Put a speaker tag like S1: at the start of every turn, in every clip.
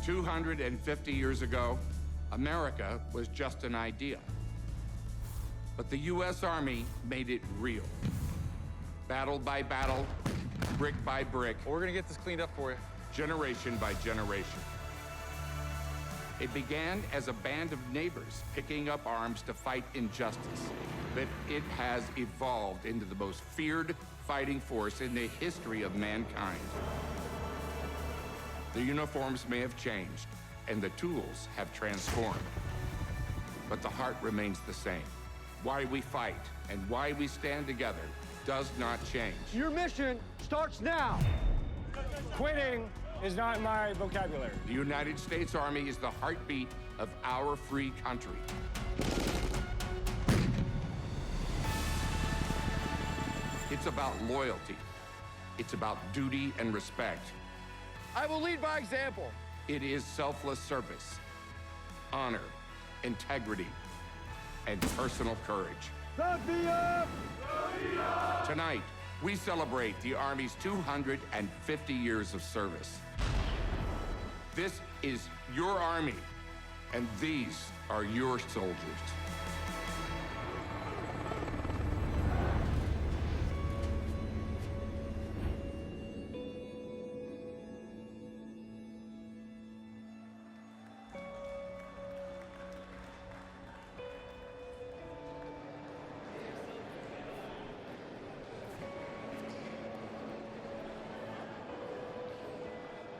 S1: 250 years ago, America was just an idea. But the U.S. Army made it real. Battle by battle, brick by brick.
S2: Well, we're gonna get this cleaned up for you.
S1: Generation by generation. It began as a band of neighbors picking up arms to fight injustice. But it has evolved into the most feared fighting force in the history of mankind. The uniforms may have changed, and the tools have transformed. But the heart remains the same. Why we fight and why we stand together does not change.
S3: Your mission starts now. Quitting is not in my vocabulary.
S1: The United States Army is the heartbeat of our free country. It's about loyalty. It's about duty and respect.
S3: I will lead by example.
S1: It is selfless service, honor, integrity, and personal courage.
S3: Back me up!
S1: Tonight, we celebrate the Army's 250 years of service. This is your Army, and these are your soldiers.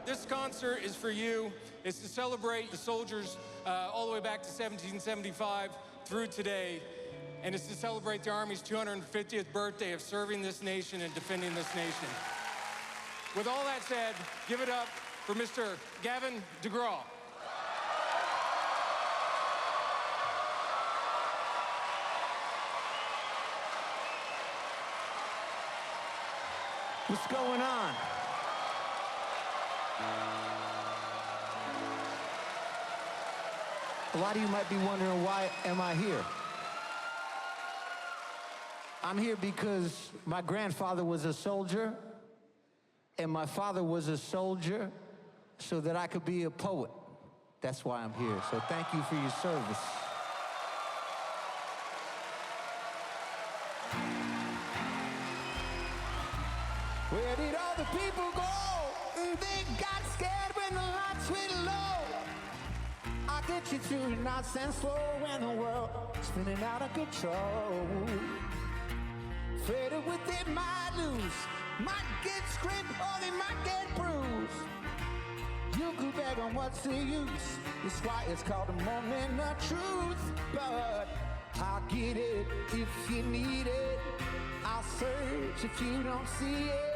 S4: This concert is for you. It's to celebrate the soldiers all the way back to 1775 through today. And it's to celebrate the Army's 250th birthday of serving this nation and defending this nation. With all that said, give it up for Mr. Gavin DeGraw.
S5: What's going on? A lot of you might be wondering, why am I here? I'm here because my grandfather was a soldier, and my father was a soldier, so that I could be a poet. That's why I'm here. So thank you for your service. Where did all the people go? They got scared when the lights went low. I'll get you through your nonsense flow when the world's spinning out of control. Afraid of what they might lose, might get scraped or they might get bruised. You could beg on what's the use. That's why it's called a moment of truth. But I'll get it if you need it. I'll search if you don't see it.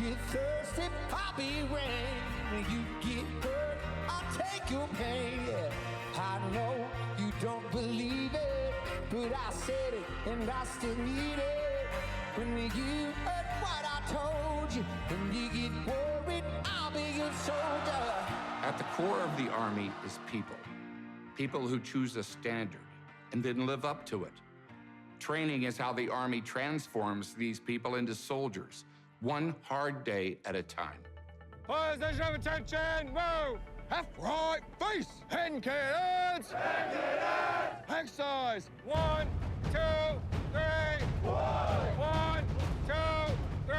S5: You're thirsty, I'll be rain. You get hurt, I'll take your pain. Yeah. I know you don't believe it, but I said it and I still need it. When you heard what I told you, when you get worried, I'll be your soldier.
S1: At the core of the Army is people. People who choose a standard and then live up to it. Training is how the Army transforms these people into soldiers, one hard day at a time.
S3: Position of attention, move! Left, right, face! Hand cannons! Hand cannons! Exercise! 1, 2, 3! 1! 1, 2, 3!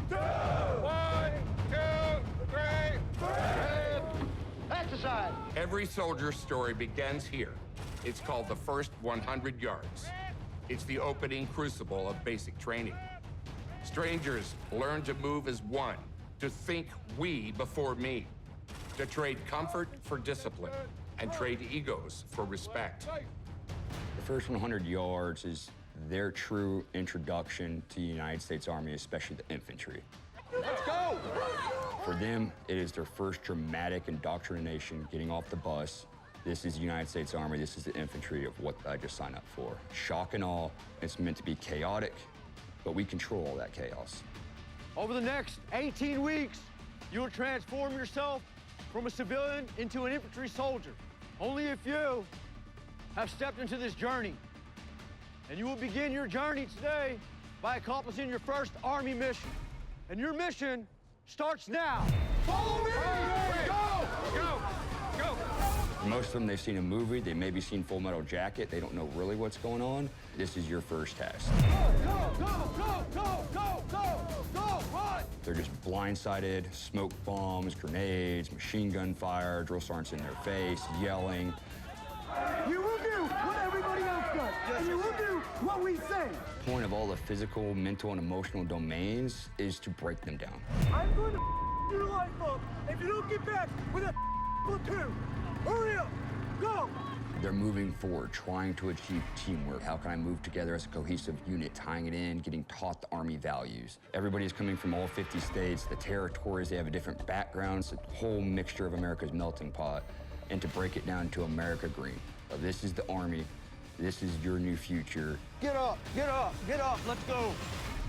S3: 2! 1, 2, 3! 3! Exercise!
S1: Every soldier's story begins here. It's called the first 100 yards. It's the opening crucible of basic training. Strangers learn to move as one, to think we before me, to trade comfort for discipline, and trade egos for respect.
S6: The first 100 yards is their true introduction to the United States Army, especially the infantry.
S3: Let's go!
S6: For them, it is their first dramatic indoctrination getting off the bus. This is the United States Army, this is the infantry of what I just signed up for. Shock and awe, it's meant to be chaotic, but we control all that chaos.
S3: Over the next 18 weeks, you will transform yourself from a civilian into an infantry soldier. Only if you have stepped into this journey. And you will begin your journey today by accomplishing your first Army mission. And your mission starts now. Follow me! Go! Go!
S6: Most of them, they've seen a movie, they maybe seen Full Metal Jacket, they don't know really what's going on. This is your first test.
S3: Go, run!
S6: They're just blindsided, smoke bombs, grenades, machine gun fire, drill sergeants in their face, yelling.
S2: You will do what everybody else does, and you will do what we say.
S6: The point of all the physical, mental, and emotional domains is to break them down.
S2: I'm going to your life up if you don't get back with a platoon. Hurry up, go!
S6: They're moving forward, trying to achieve teamwork. How can I move together as a cohesive unit, tying it in, getting taught the Army values? Everybody's coming from all 50 states, the territories, they have a different backgrounds, a whole mixture of America's melting pot. And to break it down to America Green. This is the Army, this is your new future.
S3: Get up, get up, get up, let's go.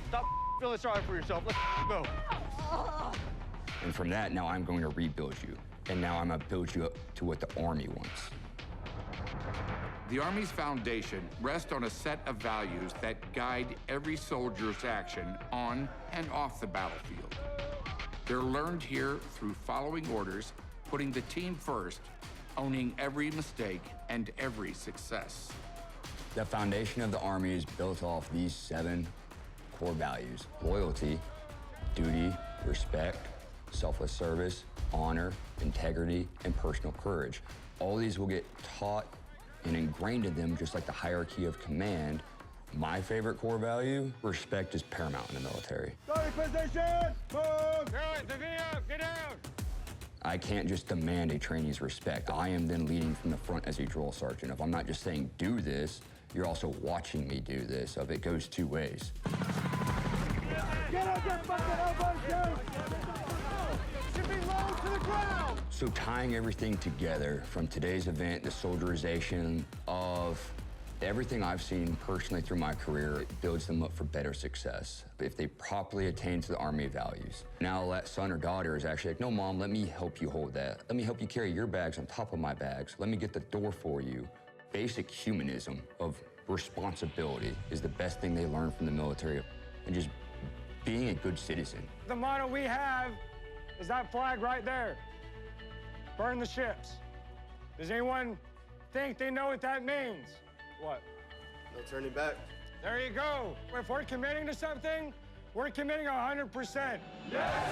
S3: Stop feeling sorry for yourself, let's go.
S6: And from that, now I'm going to rebuild you. And now I'm gonna build you up to what the Army wants.
S1: The Army's foundation rests on a set of values that guide every soldier's action on and off the battlefield. They're learned here through following orders, putting the team first, owning every mistake and every success.
S6: The foundation of the Army is built off these 7 core values: loyalty, duty, respect, selfless service, honor, integrity, and personal courage. All these will get taught and ingrained in them just like the hierarchy of command. My favorite core value, respect, is paramount in the military.
S2: Starting position, move!
S3: Get down!
S6: I can't just demand a trainee's respect. I am then leading from the front as a drill sergeant. If I'm not just saying do this, you're also watching me do this. So it goes 2 ways.
S2: Get up, get fucking elbows down! Should be low to the ground!
S6: So tying everything together from today's event, the soldierization of everything I've seen personally through my career, it builds them up for better success if they properly attain to the Army values. Now that son or daughter is actually like, no, Mom, let me help you hold that. Let me help you carry your bags on top of my bags. Let me get the door for you. Basic humanism of responsibility is the best thing they learn from the military, and just being a good citizen.
S7: The motto we have is that flag right there. Burn the ships. Does anyone think they know what that means? What?
S8: No turning back.
S7: There you go. If we're committing to something, we're committing 100%. Yes,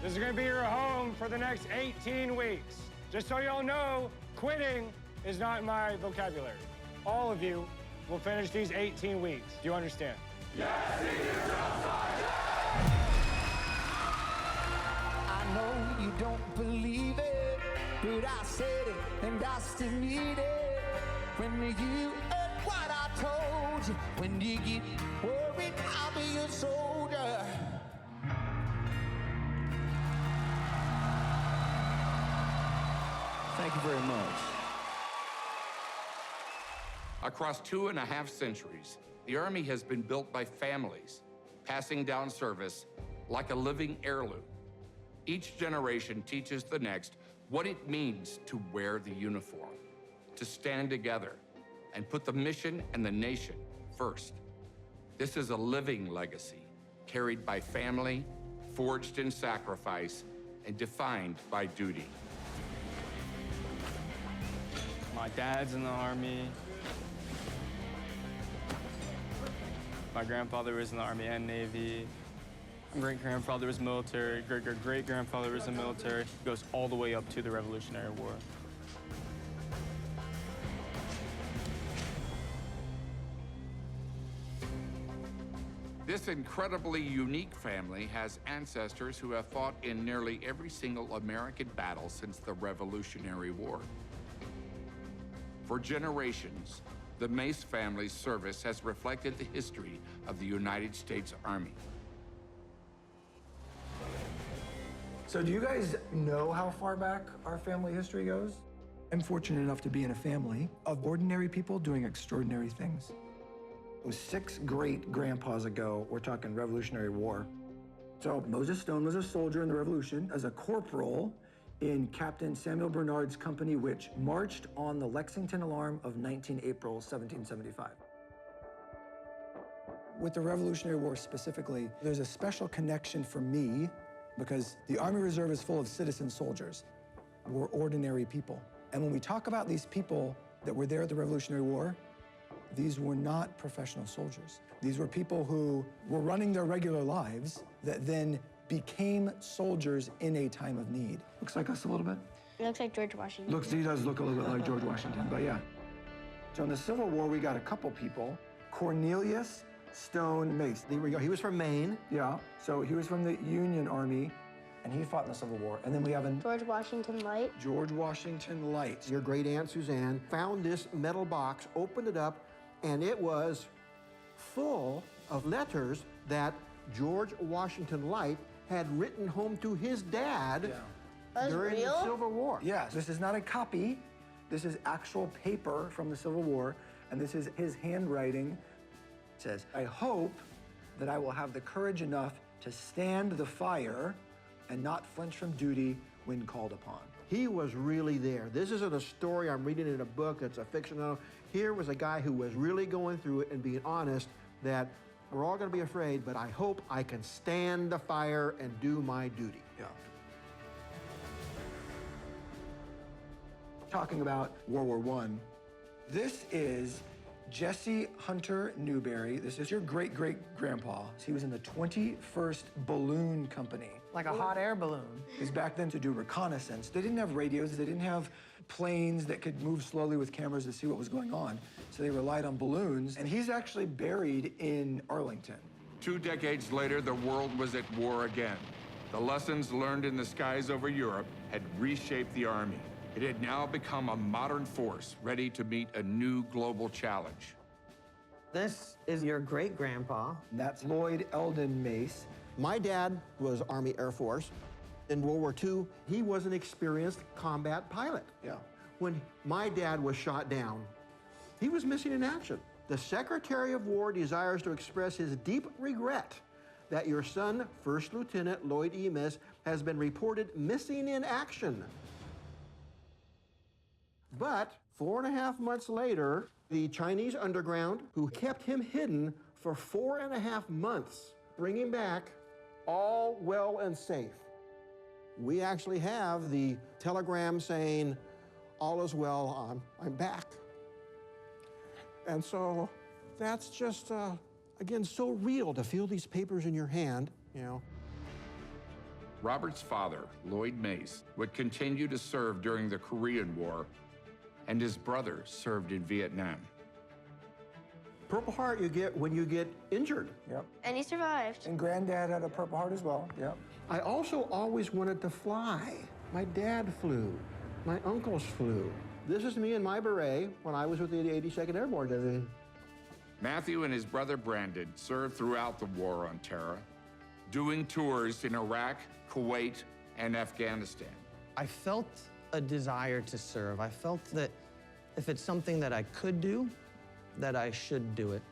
S7: this is gonna be your home for the next 18 weeks. Just so y'all know, quitting is not in my vocabulary. All of you will finish these 18 weeks. Do you understand?
S2: Yes,
S5: I know you don't believe it, but I said it and I still need it. When you heard what I told you, when you get worried, I'll be your soldier.
S3: Thank you very much.
S1: Across 2.5 centuries, the Army has been built by families, passing down service like a living heirloom. Each generation teaches the next what it means to wear the uniform, to stand together, and put the mission and the nation first. This is a living legacy, carried by family, forged in sacrifice, and defined by duty.
S4: My dad's in the Army. My grandfather was in the Army and Navy. My great-grandfather was military. Great-great-great-grandfather was in the military. It goes all the way up to the Revolutionary War.
S1: This incredibly unique family has ancestors who have fought in nearly every single American battle since the Revolutionary War. For generations, the Mace family's service has reflected the history of the United States Army.
S9: So do you guys know how far back our family history goes? I'm fortunate enough to be in a family of ordinary people doing extraordinary things. It was 6 great-grandpas ago, we're talking Revolutionary War. So Moses Stone was a soldier in the Revolution as a corporal in Captain Samuel Bernard's company, which marched on the Lexington Alarm of 19 April, 1775. With the Revolutionary War specifically, there's a special connection for me because the Army Reserve is full of citizen soldiers. were ordinary people. And when we talk about these people that were there at the Revolutionary War, these were not professional soldiers. These were people who were running their regular lives that then became soldiers in a time of need. Looks like us a little bit.
S8: He looks like George Washington.
S9: He does look a little bit like George Washington, but yeah. So in the Civil War, we got a couple people. Cornelius Stone Mace.
S10: There we go. He was from Maine.
S9: Yeah, so he was from the Union Army, and he fought in the Civil War. And then we have
S8: George Washington Light.
S9: George Washington Light.
S10: Your great aunt Suzanne found this metal box, opened it up, and it was full of letters that George Washington Light had written home to his dad during the Civil War.
S9: Yes, this is not a copy. This is actual paper from the Civil War, and this is his handwriting. It says, "I hope that I will have the courage enough to stand the fire and not flinch from duty when called upon."
S10: He was really there. This isn't a story I'm reading in a book that's a fictional. Here was a guy who was really going through it and being honest that we're all going to be afraid, but I hope I can stand the fire and do my duty.
S9: Yeah. Talking about World War I, this is Jesse Hunter Newberry. This is your great-great-grandpa. He was in the 21st Balloon Company.
S11: Like a hot air balloon.
S9: Because back then, to do reconnaissance, they didn't have radios, they didn't have planes that could move slowly with cameras to see what was going on. So they relied on balloons, and he's actually buried in Arlington.
S1: 2 decades later, the world was at war again. The lessons learned in the skies over Europe had reshaped the Army. It had now become a modern force ready to meet a new global challenge.
S11: This is your great-grandpa.
S9: And that's Lloyd Eldon Mace.
S10: My dad was Army Air Force. In World War II, he was an experienced combat pilot.
S9: Yeah.
S10: When my dad was shot down, he was missing in action. The Secretary of War desires to express his deep regret that your son, First Lieutenant Lloyd E. Mace, has been reported missing in action. But 4.5 months later, the Chinese underground, who kept him hidden for 4.5 months, bring him back all well and safe. We actually have the telegram saying, all is well, I'm back. And so that's just, again, so real to feel these papers in your hand, you know.
S1: Robert's father, Lloyd Mace, would continue to serve during the Korean War, and his brother served in Vietnam.
S10: Purple Heart you get when you get injured.
S9: Yep.
S8: And he survived.
S9: And Granddad had a Purple Heart as well. Yep.
S10: I also always wanted to fly. My dad flew. My uncles flew. This is me in my beret when I was with the 82nd Airborne Division.
S1: Matthew and his brother Brandon served throughout the War on Terror, doing tours in Iraq, Kuwait, and Afghanistan.
S11: I felt a desire to serve. I felt that if it's something that I could do, that I should do it.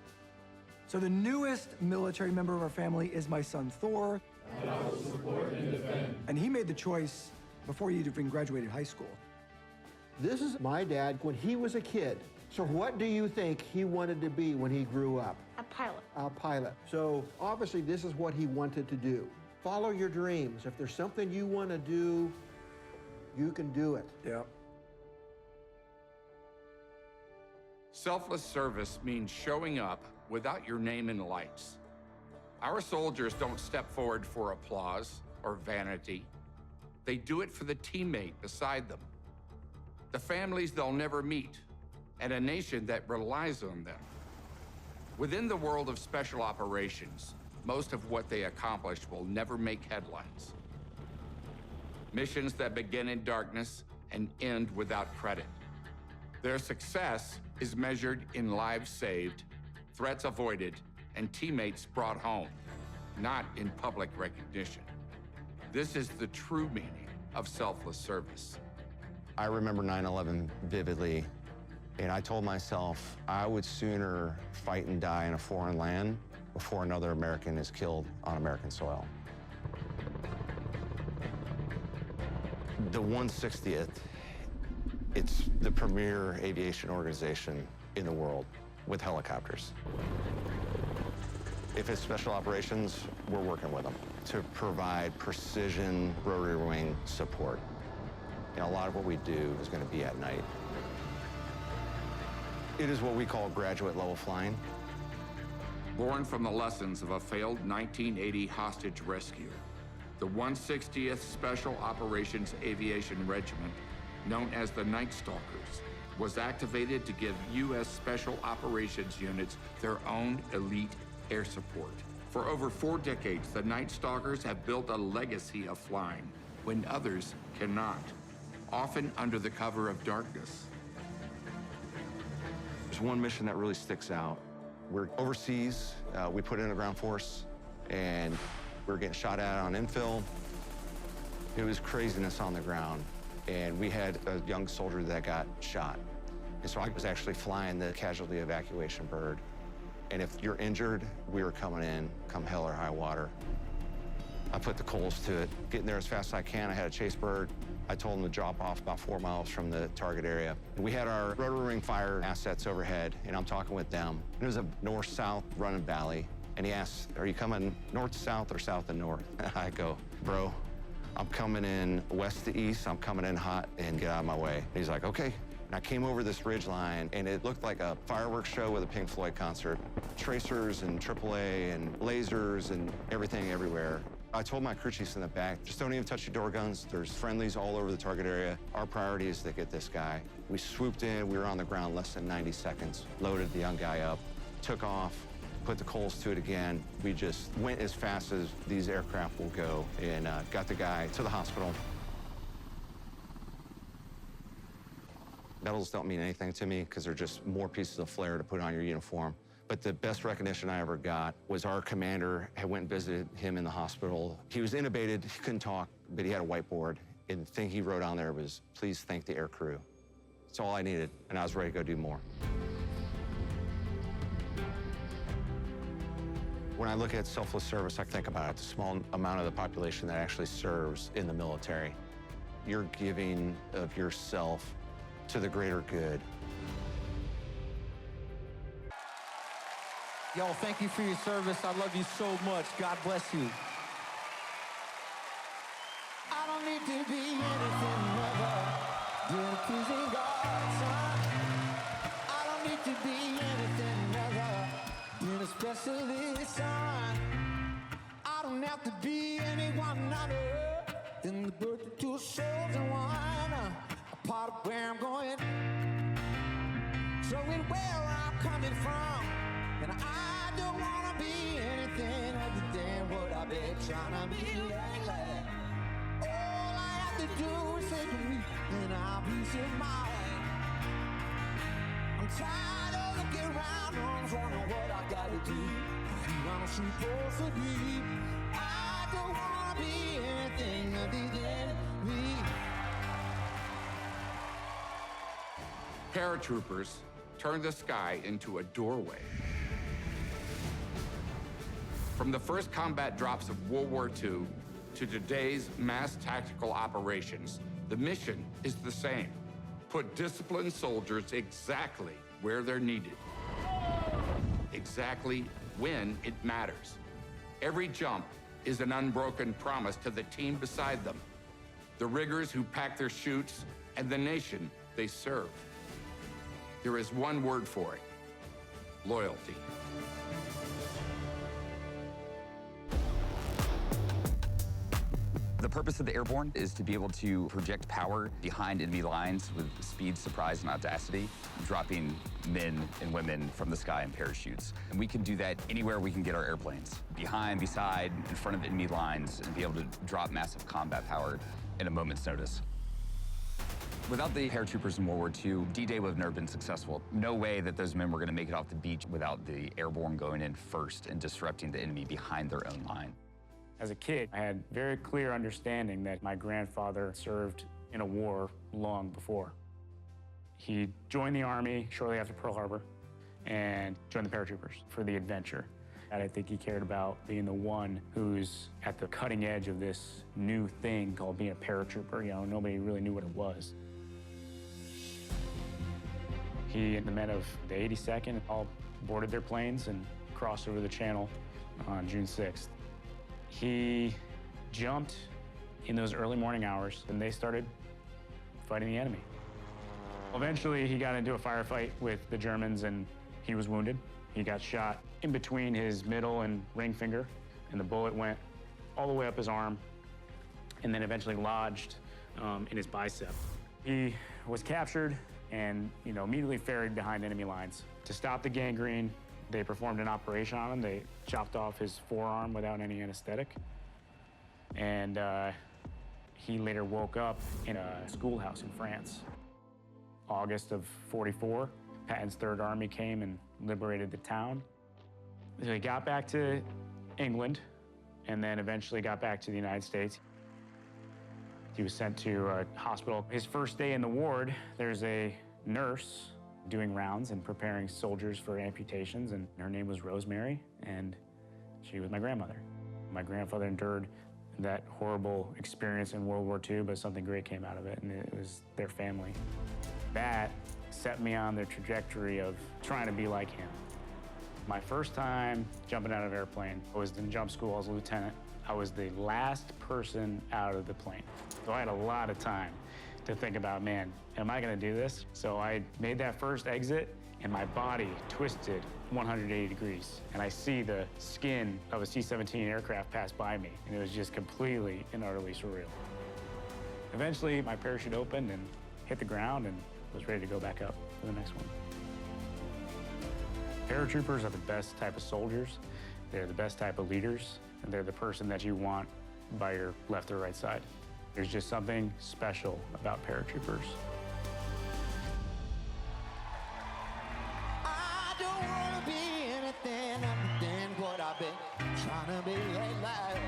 S9: So the newest military member of our family is my son, Thor.
S12: And I will support and defend.
S9: And he made the choice before he even graduated high school.
S10: This is my dad when he was a kid. So what do you think he wanted to be when he grew up?
S8: A pilot.
S10: A pilot. So obviously this is what he wanted to do. Follow your dreams. If there's something you want to do, you can do it.
S9: Yeah.
S1: Selfless service means showing up without your name in lights. Our soldiers don't step forward for applause or vanity. They do it for the teammate beside them, the families they'll never meet, and a nation that relies on them. Within the world of special operations, most of what they accomplish will never make headlines. Missions that begin in darkness and end without credit. Their success is measured in lives saved, threats avoided, and teammates brought home, not in public recognition. This is the true meaning of selfless service.
S13: I remember 9/11 vividly, and I told myself I would sooner fight and die in a foreign land before another American is killed on American soil. The 160th, it's the premier aviation organization in the world with helicopters. If it's special operations, we're working with them to provide precision rotary wing support. And a lot of what we do is going to be at night. It is what we call graduate level flying.
S1: Born from the lessons of a failed 1980 hostage rescue, the 160th Special Operations Aviation Regiment, known as the Night Stalkers, was activated to give U.S. Special Operations units their own elite air support. For over 4 decades, the Night Stalkers have built a legacy of flying when others cannot, often under the cover of darkness.
S13: There's one mission that really sticks out. We're overseas, we put in a ground force, and we're getting shot at on infill. It was craziness on the ground, and we had a young soldier that got shot. And so I was actually flying the casualty evacuation bird. And if you're injured, we were coming in, come hell or high water. I put the coals to it, getting there as fast as I can. I had a chase bird. I told him to drop off about 4 miles from the target area. We had our rotary wing fire assets overhead, and I'm talking with them. It was a north-south running valley, and he asked, are you coming north-south or south and north? I go, bro, I'm coming in west to east. I'm coming in hot, and get out of my way. And he's like, okay. And I came over this ridge line, and it looked like a fireworks show with a Pink Floyd concert. Tracers and AAA and lasers and everything everywhere. I told my crew chiefs in the back, just don't even touch your door guns. There's friendlies all over the target area. Our priority is to get this guy. We swooped in, we were on the ground less than 90 seconds, loaded the young guy up, took off, put the coals to it again. We just went as fast as these aircraft will go and got the guy to the hospital. Medals don't mean anything to me because they're just more pieces of flair to put on your uniform. But the best recognition I ever got was our commander had went and visited him in the hospital. He was intubated, he couldn't talk, but he had a whiteboard. And the thing he wrote on there was, please thank the air crew. That's all I needed, and I was ready to go do more. When I look at selfless service, I think about it, the small amount of the population that actually serves in the military. You're giving of yourself to the greater good.
S5: Yo, thank you for your service. I love you so much. God bless you. I don't need to be anything other than a cruising guard, son. I don't need to be anything other than a specialist, son. I don't have to be anyone other than the birth of 2 souls and one. A part of where I'm going, showing where I'm coming from. And I don't want to be anything other than what I've been trying to be lately. All I have to do is say to me, and I'll be in mind. I'm tired of looking around, I'm wondering what I gotta do. Who I'm supposed to be. I don't want to be anything other than me.
S1: Paratroopers turn the sky into a doorway. From the first combat drops of World War II to today's mass tactical operations, the mission is the same. Put disciplined soldiers exactly where they're needed. Exactly when it matters. Every jump is an unbroken promise to the team beside them, the riggers who pack their chutes, and the nation they serve. There is one word for it: loyalty.
S6: The purpose of the Airborne is to be able to project power behind enemy lines with speed, surprise, and audacity, dropping men and women from the sky in parachutes. And we can do that anywhere we can get our airplanes, behind, beside, in front of enemy lines, and be able to drop massive combat power in a moment's notice. Without the paratroopers in World War II, D-Day would have never been successful. No way that those men were going to make it off the beach without the Airborne going in first and disrupting the enemy behind their own line.
S7: As a kid, I had very clear understanding that my grandfather served in a war long before. He joined the Army shortly after Pearl Harbor and joined the paratroopers for the adventure. And I think he cared about being the one who's at the cutting edge of this new thing called being a paratrooper. You know, nobody really knew what it was. He and the men of the 82nd all boarded their planes and crossed over the channel on June 6th. He jumped in those early morning hours, and they started fighting the enemy. Eventually, he got into a firefight with the Germans, and he was wounded. He got shot in between his middle and ring finger, and the bullet went all the way up his arm, and then eventually lodged in his bicep. He was captured and, immediately ferried behind enemy lines. To stop the gangrene, they performed an operation on him. They chopped off his forearm without any anesthetic. And he later woke up in a schoolhouse in France. August of '44, Patton's Third Army came and liberated the town. So he got back to England and then eventually got back to the United States. He was sent to a hospital. His first day in the ward, there's a nurse doing rounds and preparing soldiers for amputations, and her name was Rosemary, and she was my grandmother. My grandfather endured that horrible experience in World War II, but something great came out of it, and it was their family. That set me on the trajectory of trying to be like him. My first time jumping out of an airplane, I was in jump school, I was a lieutenant. I was the last person out of the plane. So I had a lot of time to think about, man, am I gonna do this? So I made that first exit and my body twisted 180 degrees. And I see the skin of a C-17 aircraft pass by me. And it was just completely and utterly surreal. Eventually, my parachute opened and hit the ground and was ready to go back up for the next one. Paratroopers are the best type of soldiers. They're the best type of leaders. And they're the person that you want by your left or right side. There's just something special about paratroopers.
S5: I don't wanna be anything other than what I've been trying to be lately.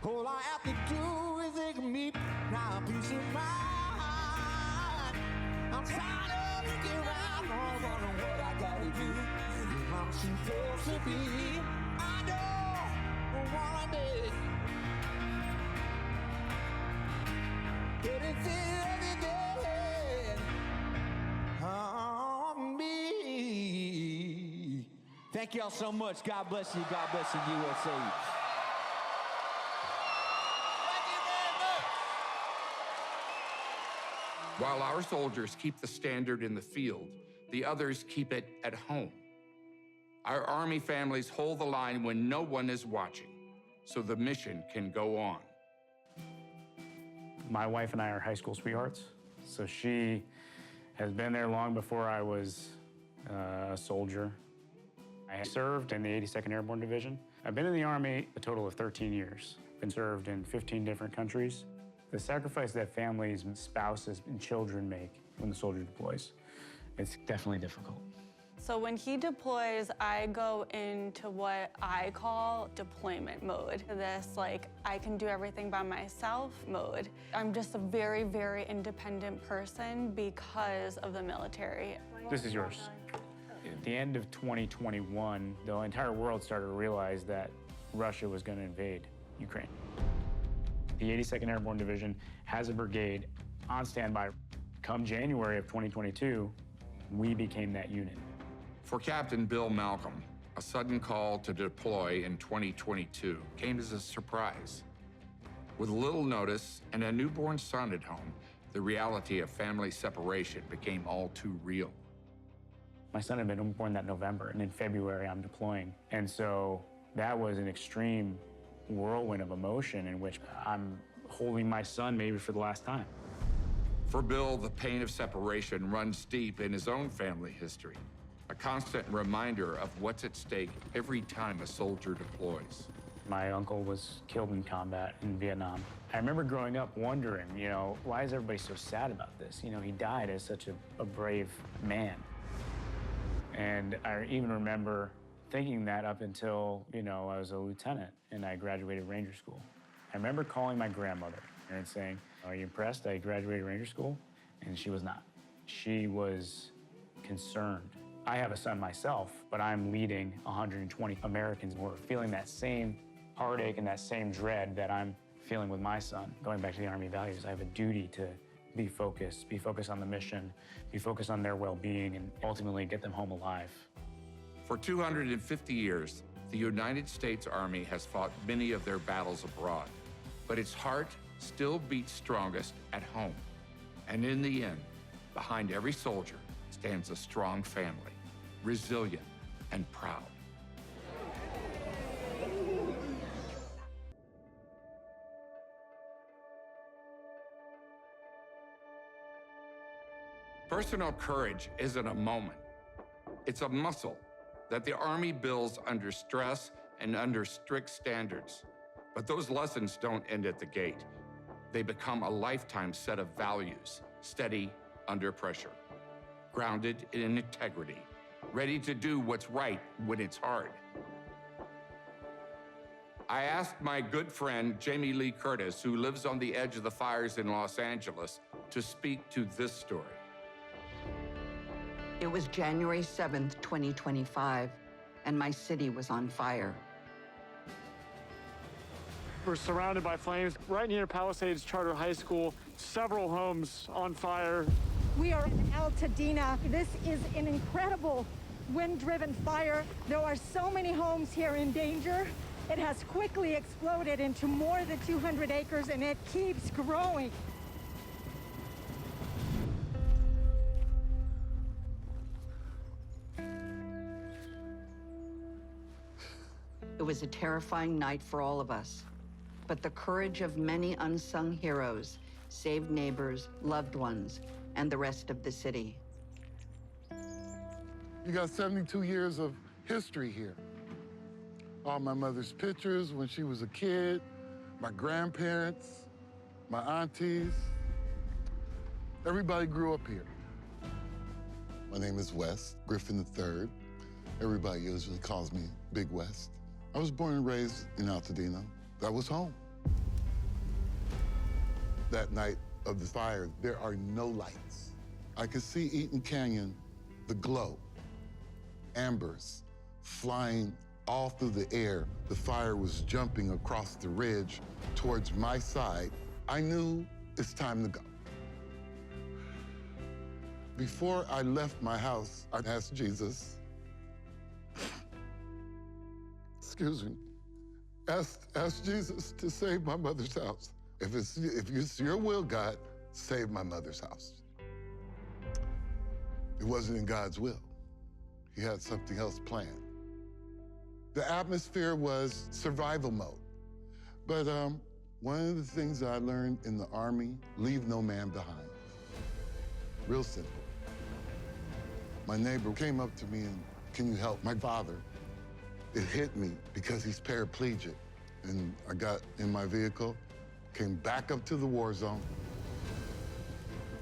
S5: All I have to do is take me now peace of mind. I'm tired of looking around, all wondering what I gotta do. Who I'm supposed to be. I don't wanna be anything other than me. Thank y'all so much. God bless you. God bless the USA.
S1: While our soldiers keep the standard in the field, the others keep it at home. Our Army families hold the line when no one is watching, so the mission can go on.
S7: My wife and I are high school sweethearts, so she has been there long before I was a soldier. I served in the 82nd Airborne Division. I've been in the Army a total of 13 years. Been served in 15 different countries. The sacrifice that families, spouses, and children make when the soldier deploys, it's definitely difficult.
S14: So when he deploys, I go into what I call deployment mode. This, I can do everything by myself mode. I'm just a very, very independent person because of the military.
S7: This is yours. At the end of 2021, the entire world started to realize that Russia was going to invade Ukraine. The 82nd Airborne Division has a brigade on standby. Come January of 2022, we became that unit.
S1: For Captain Bill Malcolm, a sudden call to deploy in 2022 came as a surprise. With little notice and a newborn son at home, the reality of family separation became all too real.
S7: My son had been born that November, and in February, I'm deploying. And so that was an extreme whirlwind of emotion in which I'm holding my son maybe for the last time.
S1: For Bill, the pain of separation runs deep in his own family history, a constant reminder of what's at stake every time a soldier deploys.
S7: My uncle was killed in combat in Vietnam. I remember growing up wondering, why is everybody so sad about this? He died as such a brave man. And I even remember thinking that up until, I was a lieutenant and I graduated Ranger School. I remember calling my grandmother and saying, "Are you impressed I graduated Ranger School?" And she was not. She was concerned. I have a son myself, but I'm leading 120 Americans who are feeling that same heartache and that same dread that I'm feeling with my son. Going back to the Army values, I have a duty to be focused on the mission, be focused on their well-being, and ultimately get them home alive.
S1: For 250 years, the United States Army has fought many of their battles abroad, but its heart still beats strongest at home. And in the end, behind every soldier stands a strong family, resilient and proud. Personal courage isn't a moment. It's a muscle that the Army builds under stress and under strict standards. But those lessons don't end at the gate. They become a lifetime set of values, steady under pressure, grounded in integrity, ready to do what's right when it's hard. I asked my good friend, Jamie Lee Curtis, who lives on the edge of the fires in Los Angeles, to speak to this story.
S15: It was January 7th, 2025, and my city was on fire.
S16: We're surrounded by flames right near Palisades Charter High School, several homes on fire.
S17: We are in Altadena. This is an incredible wind-driven fire. There are so many homes here in danger. It has quickly exploded into more than 200 acres, and it keeps growing.
S15: It was a terrifying night for all of us, but the courage of many unsung heroes saved neighbors, loved ones, and the rest of the city.
S18: You got 72 years of history here. All my mother's pictures when she was a kid, my grandparents, my aunties. Everybody grew up here. My name is Wes Griffin III. Everybody usually calls me Big West. I was born and raised in Altadena. That was home. That night of the fire, there are no lights. I could see Eaton Canyon, the glow, ambers flying all through the air. The fire was jumping across the ridge towards my side. I knew it's time to go. Before I left my house, I asked Jesus, excuse me, asked Jesus to save my mother's house. If it's your will, God, save my mother's house. It wasn't in God's will. He had something else planned. The atmosphere was survival mode. But one of the things I learned in the Army, leave no man behind. Real simple. My neighbor came up to me and, can you help my father? It hit me because he's paraplegic. And I got in my vehicle, came back up to the war zone,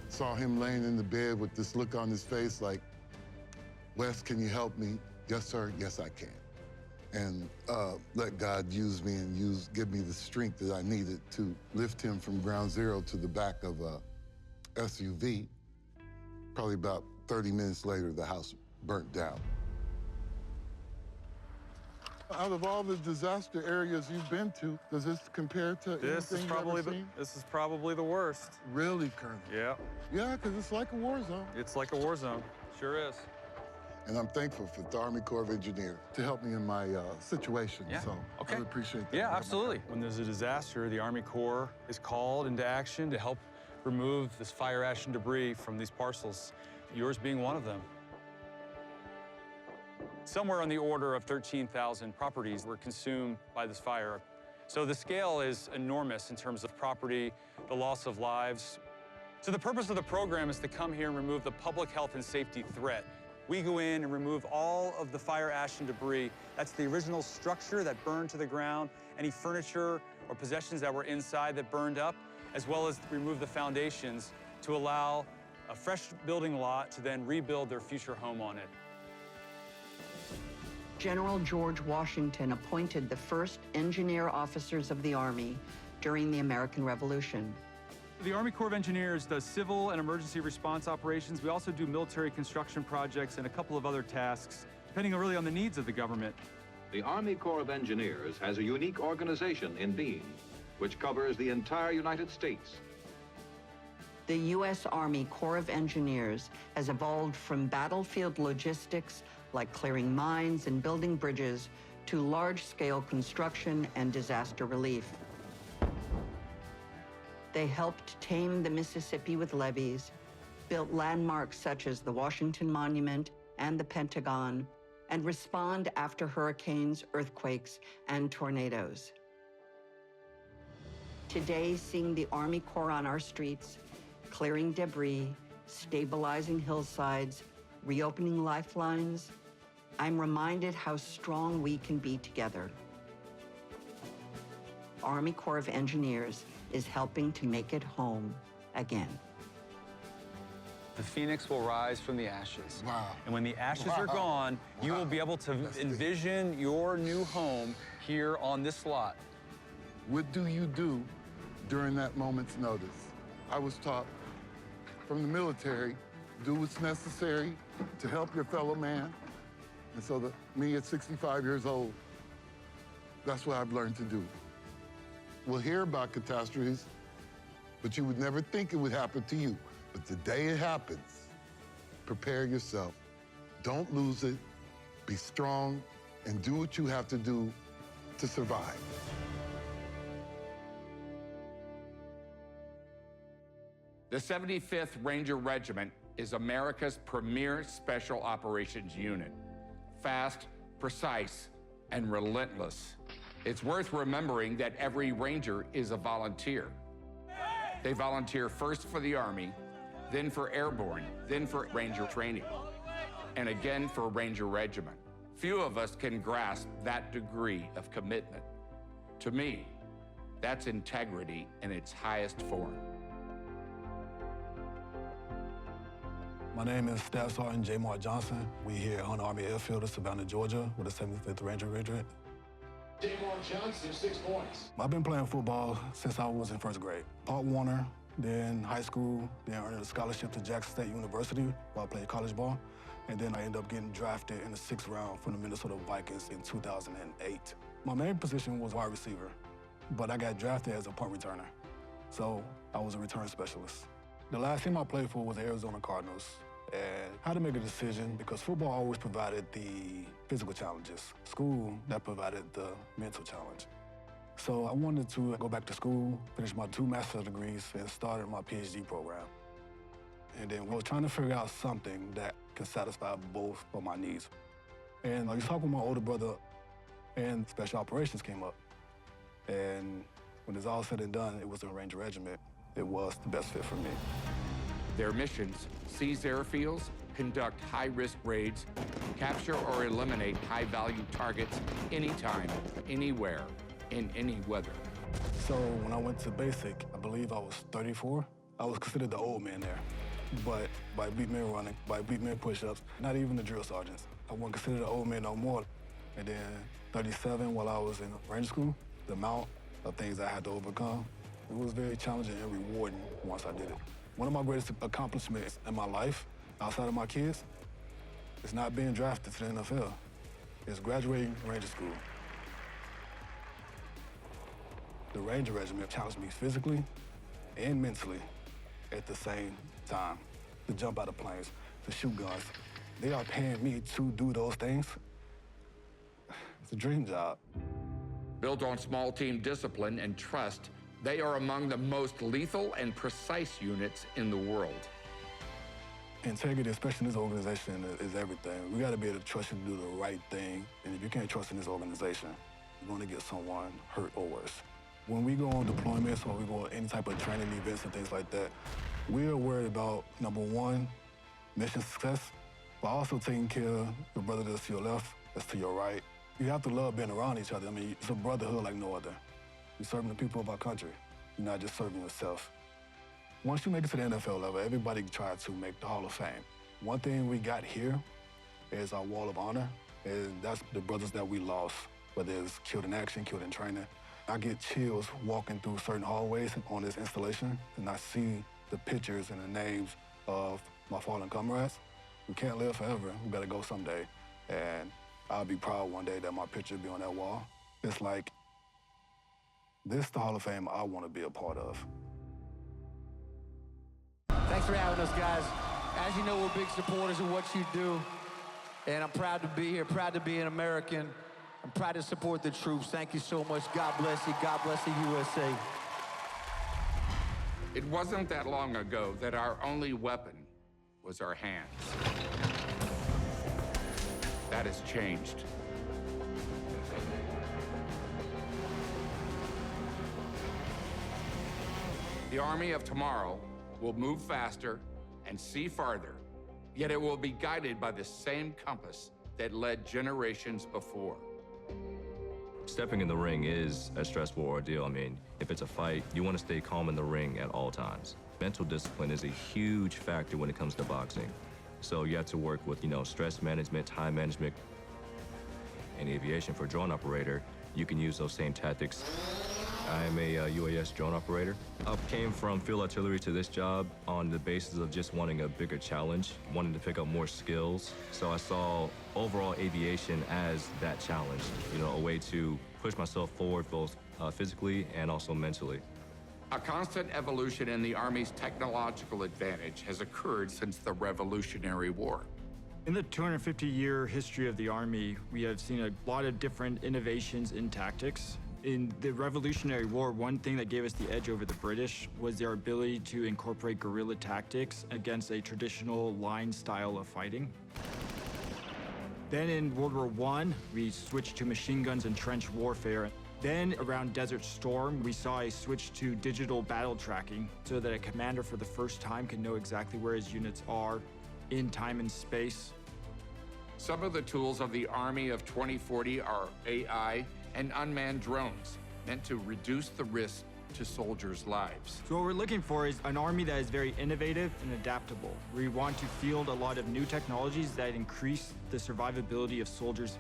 S18: saw him laying in the bed with this look on his face like, Wes, can you help me? Yes, sir, yes, I can. And let God use me and give me the strength that I needed to lift him from ground zero to the back of a SUV. Probably about 30 minutes later, the house burnt down. Out of all the disaster areas you've been to, does this compare to anything
S19: This is probably the worst.
S18: Really, Colonel?
S19: Yeah.
S18: Yeah, because it's like a war zone.
S19: It's like a war zone. Sure is.
S18: And I'm thankful for the Army Corps of Engineers to help me in my situation.
S19: Yeah.
S18: So
S19: Okay.
S18: I appreciate that.
S19: Yeah, absolutely. When there's a disaster, the Army Corps is called into action to help remove this fire ash and debris from these parcels, yours being one of them. Somewhere on the order of 13,000 properties were consumed by this fire. So the scale is enormous in terms of property, the loss of lives. So the purpose of the program is to come here and remove the public health and safety threat. We go in and remove all of the fire ash and debris. That's the original structure that burned to the ground, any furniture or possessions that were inside that burned up, as well as remove the foundations to allow a fresh building lot to then rebuild their future home on it.
S15: General George Washington appointed the first engineer officers of the Army during the American Revolution.
S19: The Army Corps of Engineers does civil and emergency response operations. We also do military construction projects and a couple of other tasks, depending really on the needs of the government.
S20: The Army Corps of Engineers has a unique organization in being, which covers the entire United States.
S15: The U.S. Army Corps of Engineers has evolved from battlefield logistics, like clearing mines and building bridges, to large-scale construction and disaster relief. They helped tame the Mississippi with levees, built landmarks such as the Washington Monument and the Pentagon, and respond after hurricanes, earthquakes, and tornadoes. Today, seeing the Army Corps on our streets, clearing debris, stabilizing hillsides, reopening lifelines, I'm reminded how strong we can be together. Army Corps of Engineers is helping to make it home again.
S19: The phoenix will rise from the ashes.
S18: Wow.
S19: And when the ashes are gone, you will be able to envision your new home here on this lot.
S18: What do you do during that moment's notice? I was taught from the military, do what's necessary to help your fellow man. And so me at 65 years old, that's what I've learned to do. We'll hear about catastrophes, but you would never think it would happen to you. But the day it happens, prepare yourself. Don't lose it. Be strong and do what you have to do to survive.
S1: The 75th Ranger Regiment is America's premier special operations unit. Fast, precise, and relentless. It's worth remembering that every Ranger is a volunteer. They volunteer first for the Army, then for Airborne, then for Ranger training, and again for Ranger Regiment. Few of us can grasp that degree of commitment. To me, that's integrity in its highest form.
S21: My name is Staff Sergeant J. Mark Johnson. We here at Hunt Army Airfield in Savannah, Georgia, with the 75th Ranger Regiment.
S12: J. Mark Johnson, 6 points.
S21: I've been playing football since I was in first grade. Pop Warner, then high school, then earning a scholarship to Jackson State University while I played college ball. And then I ended up getting drafted in the 6th round from the Minnesota Vikings in 2008. My main position was wide receiver, but I got drafted as a punt returner. So I was a return specialist. The last team I played for was the Arizona Cardinals. And I had to make a decision because football always provided the physical challenges. School, that provided the mental challenge. So I wanted to go back to school, finish my 2 master's degrees, and started my PhD program. And then I was trying to figure out something that can satisfy both of my needs. And I was talking with my older brother, and special operations came up. And when it's all said and done, it was the Ranger Regiment. It was the best fit for me.
S1: Their missions: seize airfields, conduct high-risk raids, capture or eliminate high-value targets anytime, anywhere, in any weather.
S21: So when I went to basic, I believe I was 34. I was considered the old man there. But by beat men running, by beat men push-ups, not even the drill sergeants. I wasn't considered the old man no more. And then 37 while I was in Ranger school, the amount of things I had to overcome, it was very challenging and rewarding once I did it. One of my greatest accomplishments in my life, outside of my kids, is not being drafted to the NFL. It's graduating Ranger school. The Ranger Regiment challenged me physically and mentally at the same time. To jump out of planes, to shoot guns. They are paying me to do those things. It's a dream job.
S1: Built on small team discipline and trust, they are among the most lethal and precise units in the world.
S21: Integrity, especially in this organization, is everything. We gotta be able to trust you to do the right thing. And if you can't trust in this organization, you're gonna get someone hurt or worse. When we go on deployments or we go on any type of training events and things like that, we are worried about, number one, mission success, but also taking care of your brother that's to your left, that's to your right. You have to love being around each other. I mean, it's a brotherhood like no other. You're serving the people of our country. You're not just serving yourself. Once you make it to the NFL level, everybody tries to make the Hall of Fame. One thing we got here is our wall of honor, and that's the brothers that we lost, whether it's killed in action, killed in training. I get chills walking through certain hallways on this installation, and I see the pictures and the names of my fallen comrades. We can't live forever. We gotta go someday. And I'll be proud one day that my picture will be on that wall. It's like, this is the Hall of Fame I want to be a part of.
S22: Thanks for having us, guys. As you know, we're big supporters of what you do. And I'm proud to be here, proud to be an American. I'm proud to support the troops. Thank you so much. God bless you. God bless the USA.
S1: It wasn't that long ago that our only weapon was our hands. That has changed. The Army of tomorrow will move faster and see farther, yet it will be guided by the same compass that led generations before.
S2: Stepping in the ring is a stressful ordeal. I mean, if it's a fight, you want to stay calm in the ring at all times. Mental discipline is a huge factor when it comes to boxing. So you have to work with, stress management, time management. In aviation, for drone operator, you can use those same tactics. I am a UAS drone operator. I came from field artillery to this job on the basis of just wanting a bigger challenge, wanting to pick up more skills. So I saw overall aviation as that challenge, a way to push myself forward both physically and also mentally.
S1: A constant evolution in the Army's technological advantage has occurred since the Revolutionary War.
S3: In the 250-year history of the Army, we have seen a lot of different innovations in tactics. In the Revolutionary War, one thing that gave us the edge over the British was their ability to incorporate guerrilla tactics against a traditional line style of fighting. Then in World War I, we switched to machine guns and trench warfare. Then around Desert Storm, we saw a switch to digital battle tracking so that a commander for the first time can know exactly where his units are in time and space.
S1: Some of the tools of the Army of 2040 are AI and unmanned drones, meant to reduce the risk to soldiers' lives.
S3: So what we're looking for is an army that is very innovative and adaptable. We want to field a lot of new technologies that increase the survivability of soldiers.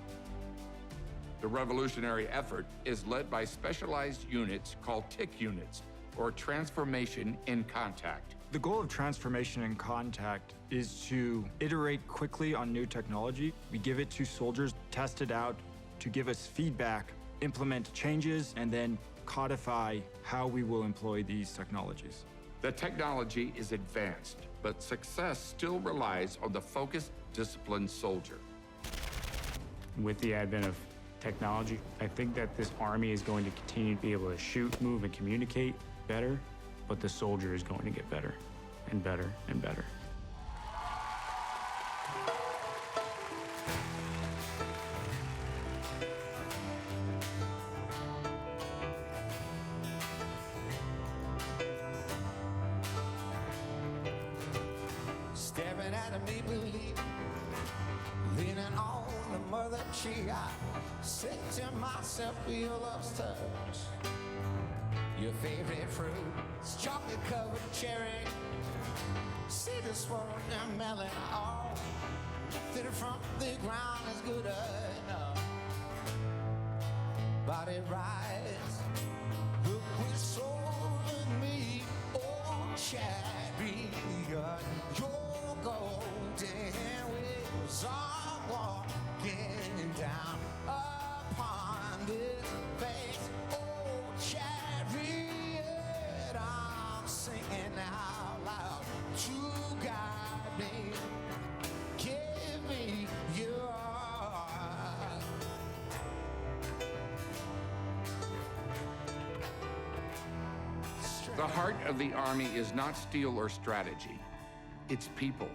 S1: The revolutionary effort is led by specialized units called TIC units, or Transformation in Contact.
S3: The goal of Transformation in Contact is to iterate quickly on new technology. We give it to soldiers, test it out, to give us feedback, implement changes, and then codify how we will employ these technologies.
S1: The technology is advanced, but success still relies on the focused, disciplined soldier.
S7: With the advent of technology, I think that this Army is going to continue to be able to shoot, move, and communicate better, but the soldier is going to get better and better and better.
S5: Staring at a maple leaf, leaning on the mother tree, I said to myself, your love's touch, your favorite fruit, it's chocolate-covered cherry, see this one and melon, all that from the ground is good enough, body rise, look with soul in me, oh chariot, your golden wheels are walking down upon this face, oh chariot, I'm singing out loud to guide me, give me your heart.
S1: The heart of the Army is not steel or strategy. It's people.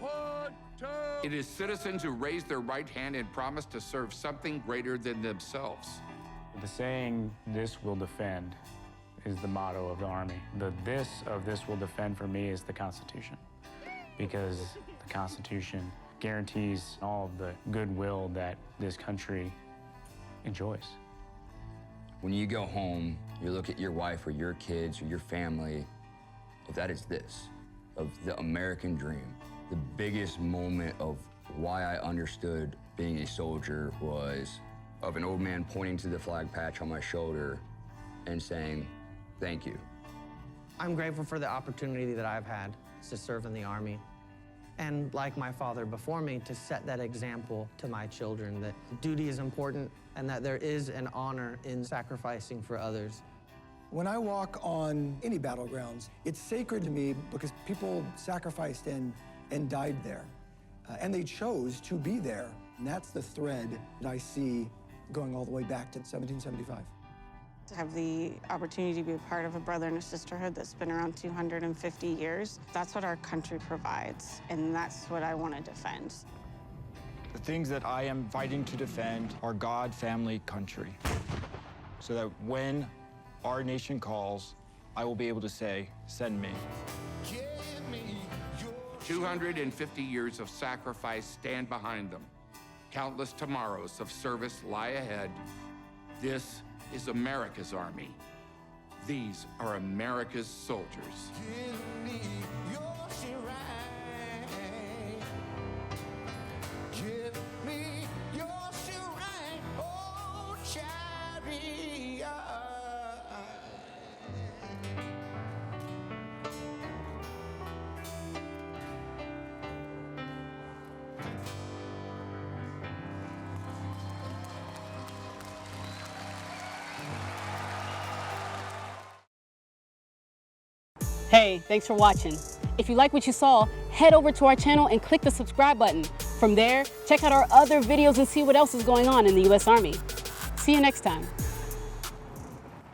S1: It is citizens who raise their right hand and promise to serve something greater than themselves.
S7: The saying, "This will defend," is the motto of the Army. The "this" of "this will defend" for me is the Constitution, because the Constitution guarantees all of the goodwill that this country enjoys.
S6: When you go home, you look at your wife or your kids or your family, that is this, of the American dream. The biggest moment of why I understood being a soldier was of an old man pointing to the flag patch on my shoulder and saying, thank you.
S11: I'm grateful for the opportunity that I've had to serve in the Army. And like my father before me, to set that example to my children that duty is important and that there is an honor in sacrificing for others.
S9: When I walk on any battlegrounds, it's sacred to me because people sacrificed and died there. And they chose to be there. And that's the thread that I see going all the way back to 1775.
S4: To have the opportunity to be a part of a brother and a sisterhood that's been around 250 years, that's what our country provides, and that's what I want to defend.
S3: The things that I am fighting to defend are God, family, country. So that when our nation calls, I will be able to say, send me.
S1: 250 years of sacrifice stand behind them. Countless tomorrows of service lie ahead. This is America's Army. These are America's soldiers.
S5: Give me your shrine. Give me your shrine, oh chariot.
S8: Hey, thanks for watching. If you like what you saw, head over to our channel and click the subscribe button. From there, check out our other videos and see what else is going on in the U.S. Army. See you next time.